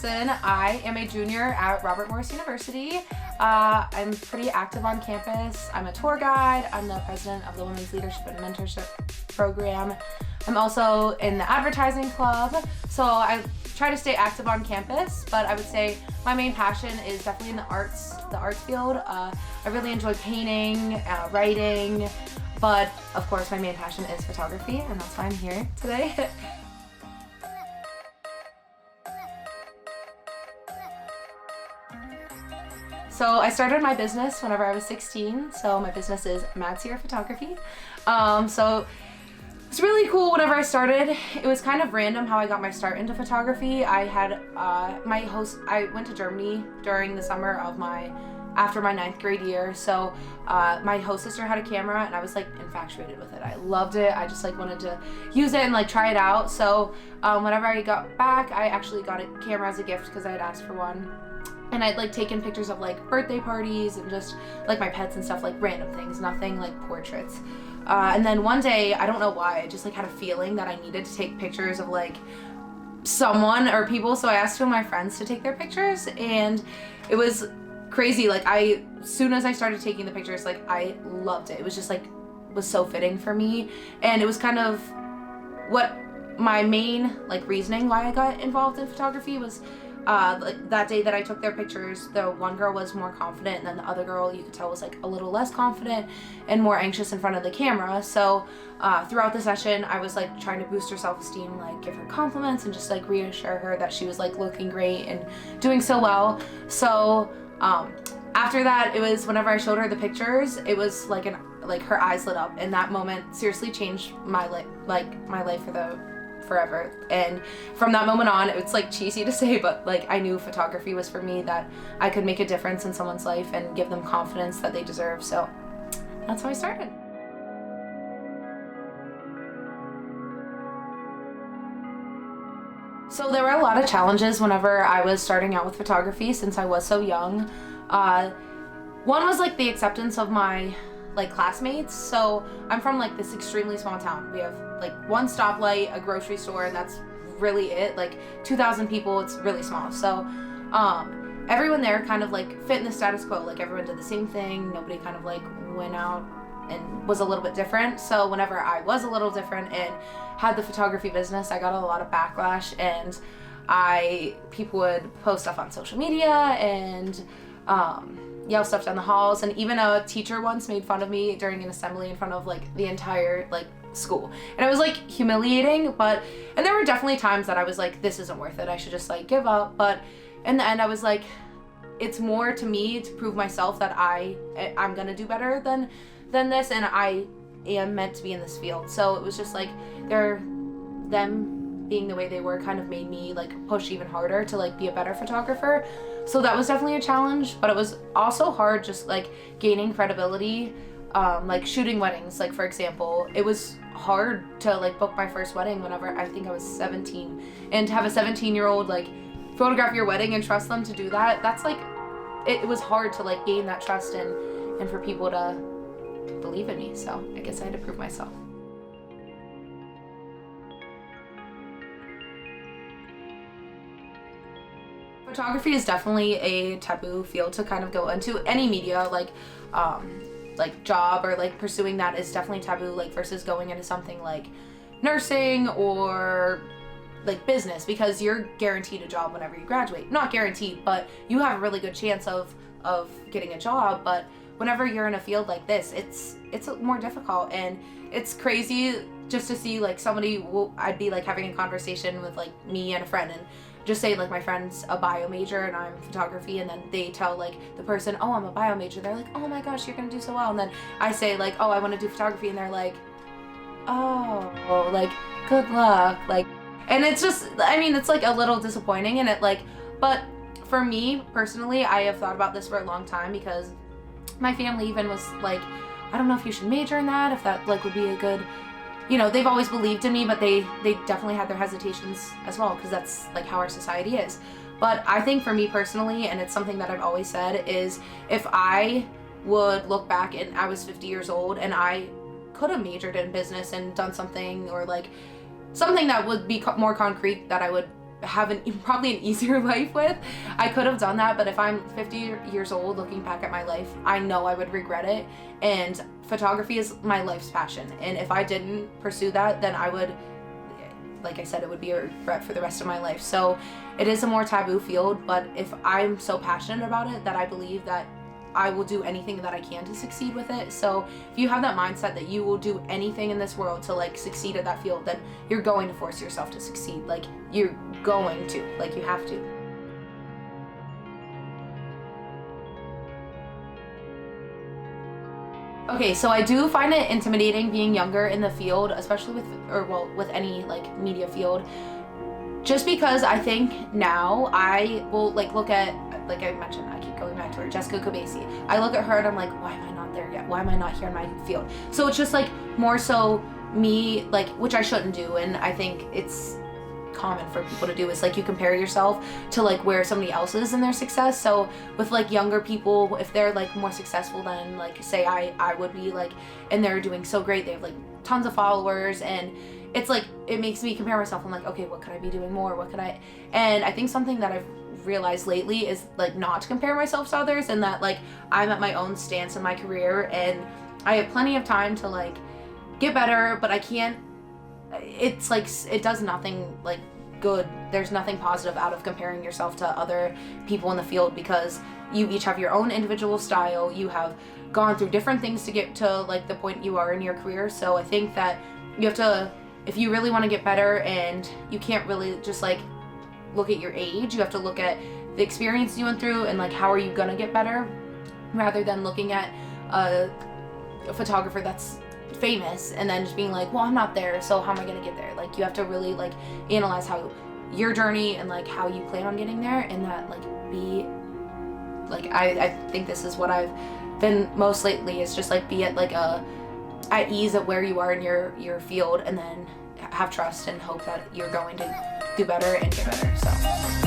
Madison. I am a junior at Robert Morris University. I'm pretty active on campus. I'm a tour guide. I'm the president of the Women's Leadership and Mentorship Program. I'm also in the advertising club, so I try to stay active on campus, but I would say my main passion is definitely in the arts field. I really enjoy painting, writing, but of course my main passion is photography, and that's why I'm here today. So I started my business whenever I was 16, so my business is Madison Photography. So it's really cool whenever I started. It was kind of random how I got my start into photography. I had I went to Germany during the summer of after my 9th grade year, so my host sister had a camera and I was like infatuated with it. I loved it. I just like wanted to use it and like try it out. So whenever I got back, I actually got a camera as a gift because I had asked for one. And I'd like taken pictures of like birthday parties and just like my pets and stuff, like random things, nothing like portraits. And then one day, I don't know why, I just like had a feeling that I needed to take pictures of like someone or people. So I asked two of my friends to take their pictures, and it was crazy. Like as soon as I started taking the pictures, like I loved it. It was just like, was so fitting for me. And it was kind of what my main like reasoning why I got involved in photography was like that day that I took their pictures, the one girl was more confident and then the other girl, you could tell, was like a little less confident and more anxious in front of the camera. So throughout the session, I was like trying to boost her self-esteem, like give her compliments and just like reassure her that she was like looking great and doing so well. So after that, it was whenever I showed her the pictures, it was like her eyes lit up, and that moment seriously changed my life for forever. And from that moment on, it's like cheesy to say, but like I knew photography was for me, that I could make a difference in someone's life and give them confidence that they deserve. So that's how I started. So there were a lot of challenges whenever I was starting out with photography since I was so young. One was like the acceptance of my like classmates. So I'm from like this extremely small town. We have like one stoplight, a grocery store, and that's really it. Like 2,000 people, it's really small. So everyone there kind of like fit in the status quo. Like everyone did the same thing. Nobody kind of like went out and was a little bit different. So whenever I was a little different and had the photography business, I got a lot of backlash, and people would post stuff on social media and yell stuff down the halls, and even a teacher once made fun of me during an assembly in front of like the entire like school, and it was like humiliating. And there were definitely times that I was like, this isn't worth it, I should just like give up. But in the end, I was like, it's more to me to prove myself that I'm gonna do better than this, and I am meant to be in this field. So it was just like them being the way they were kind of made me like push even harder to like be a better photographer. So that was definitely a challenge, but it was also hard just like gaining credibility, like shooting weddings. Like for example, it was hard to like book my first wedding whenever I think I was 17, and to have a 17-year-old like photograph your wedding and trust them to do that, that's like, it was hard to like gain that trust and for people to believe in me. So I guess I had to prove myself. Photography is definitely a taboo field to kind of go into. Any media, like job or like pursuing that is definitely taboo, like versus going into something like nursing or like business, because you're guaranteed a job whenever you graduate. Not guaranteed, but you have a really good chance of getting a job. But whenever you're in a field like this, it's more difficult, and it's crazy just to see like I'd be like having a conversation with like me and a friend, and just say like my friend's a bio major and I'm photography, and then they tell like the person, oh, I'm a bio major. They're like, oh my gosh, you're gonna do so well. And then I say like, oh, I want to do photography, and they're like, oh, like good luck. Like, and it's just, I mean, it's like a little disappointing, and it like, but for me personally, I have thought about this for a long time, because my family even was like, I don't know if you should major in that, if that like would be a good, you know, they've always believed in me, but they definitely had their hesitations as well, because that's like how our society is. But I think for me personally, and it's something that I've always said, is if I would look back and I was 50 years old and I could have majored in business and done something, or like something that would be more concrete that I would have probably an easier life with. I could have done that, but if I'm 50 years old looking back at my life, I know I would regret it. And photography is my life's passion. And if I didn't pursue that, then I would, like I said, it would be a regret for the rest of my life. So it is a more taboo field, but if I'm so passionate about it that I believe that I will do anything that I can to succeed with it. So if you have that mindset that you will do anything in this world to like succeed at that field, then you're going to force yourself to succeed. Like you're going to, like you have to. Okay, so I do find it intimidating being younger in the field, especially with any like media field. Just because I think now I will like look at, like I mentioned, I keep going back to her, Jessica Kobasi. I look at her and I'm like, why am I not there yet? Why am I not here in my field? So it's just like more so me, like, which I shouldn't do. And I think it's common for people to do, is like you compare yourself to like where somebody else is in their success. So with like younger people, if they're like more successful than like say I would be, like, and they're doing so great, they have like tons of followers, and it's like it makes me compare myself. I'm like, okay, what could I be doing more? What could I? And I think something that I've realized lately is like not to compare myself to others, and that like I'm at my own stance in my career and I have plenty of time to like get better, but I can't, it's like it does nothing like good. There's nothing positive out of comparing yourself to other people in the field, because you each have your own individual style. You have gone through different things to get to like the point you are in your career. So I think that you have to, if you really want to get better, and you can't really just like look at your age, you have to look at the experience you went through and like how are you gonna get better, rather than looking at a photographer that's famous and then just being like, well, I'm not there, so how am I gonna get there? Like you have to really like analyze how your journey and like how you plan on getting there, and that like be like I think this is what I've been most lately, is just like be at like at ease at where you are in your field, and then have trust and hope that you're going to do better and get better. So